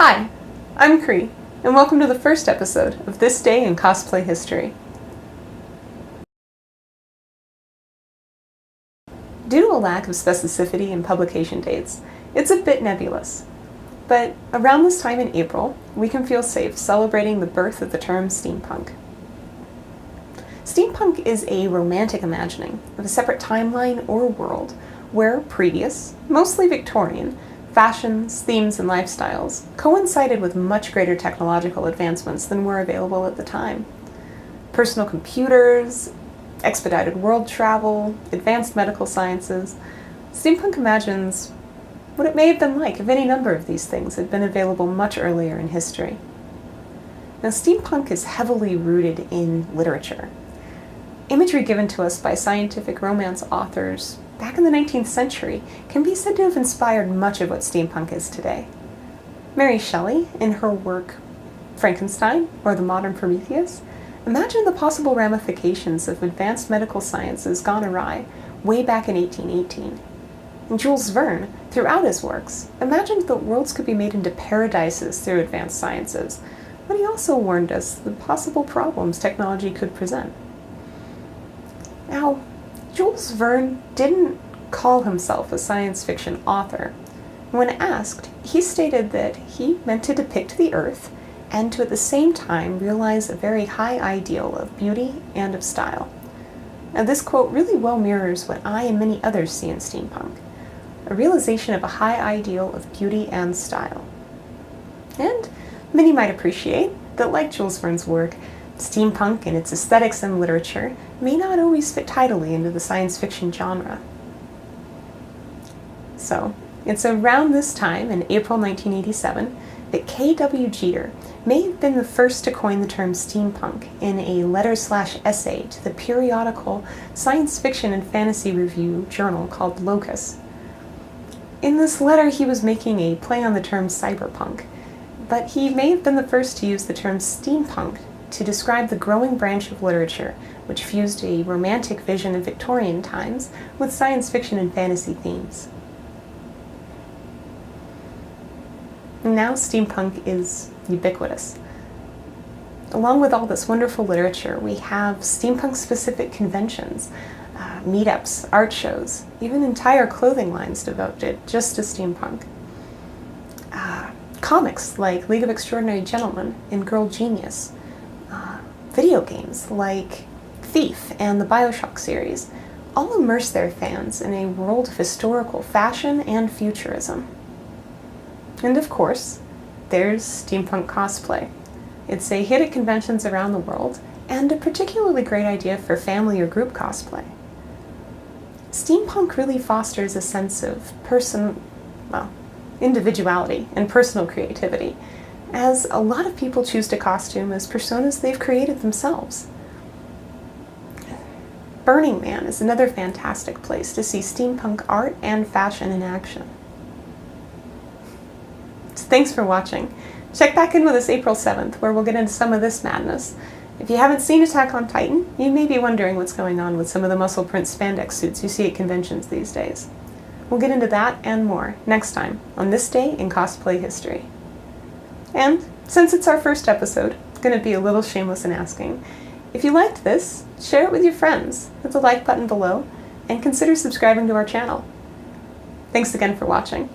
Hi, I'm Cree, and welcome to the first episode of This Day in Cosplay History. Due to a lack of specificity in publication dates, it's a bit nebulous. But around this time in April, we can feel safe celebrating the birth of the term steampunk. Steampunk is a romantic imagining of a separate timeline or world where previous, mostly Victorian, fashions, themes, and lifestyles coincided with much greater technological advancements than were available at the time. Personal computers, expedited world travel, advanced medical sciences. Steampunk imagines what it may have been like if any number of these things had been available much earlier in history. Now, steampunk is heavily rooted in literature. Imagery given to us by scientific romance authors back in the 19th century can be said to have inspired much of what steampunk is today. Mary Shelley, in her work Frankenstein, or the Modern Prometheus, imagined the possible ramifications of advanced medical sciences gone awry way back in 1818. And Jules Verne, throughout his works, imagined that worlds could be made into paradises through advanced sciences, but he also warned us of the possible problems technology could present. Now, Jules Verne didn't call himself a science fiction author. When asked, he stated that he meant to depict the Earth and to at the same time realize a very high ideal of beauty and of style. Now, this quote really well mirrors what I and many others see in steampunk, a realization of a high ideal of beauty and style. And many might appreciate that, like Jules Verne's work, steampunk and its aesthetics and literature may not always fit tidily into the science fiction genre. So, it's around this time, in April 1987, that K.W. Jeter may have been the first to coin the term steampunk in a letter/essay to the periodical science fiction and fantasy review journal called Locus. In this letter, he was making a play on the term cyberpunk, but he may have been the first to use the term steampunk to describe the growing branch of literature which fused a romantic vision of Victorian times with science fiction and fantasy themes. Now steampunk is ubiquitous. Along with all this wonderful literature, we have steampunk-specific conventions, meetups, art shows, even entire clothing lines devoted just to steampunk. Comics like League of Extraordinary Gentlemen and Girl Genius. Video games like Thief and the BioShock series all immerse their fans in a world of historical fashion and futurism. And of course, there's Steampunk Cosplay. It's a hit at conventions around the world, and a particularly great idea for family or group cosplay. Steampunk really fosters a sense of individuality and personal creativity, as a lot of people choose to costume as personas they've created themselves. Burning Man is another fantastic place to see steampunk art and fashion in action. So thanks for watching. Check back in with us April 7th, where we'll get into some of this madness. If you haven't seen Attack on Titan, you may be wondering what's going on with some of the muscle print spandex suits you see at conventions these days. We'll get into that and more next time on This Day in Cosplay History. And since it's our first episode, it's going to be a little shameless in asking, if you liked this, share it with your friends, hit the like button below, and consider subscribing to our channel. Thanks again for watching.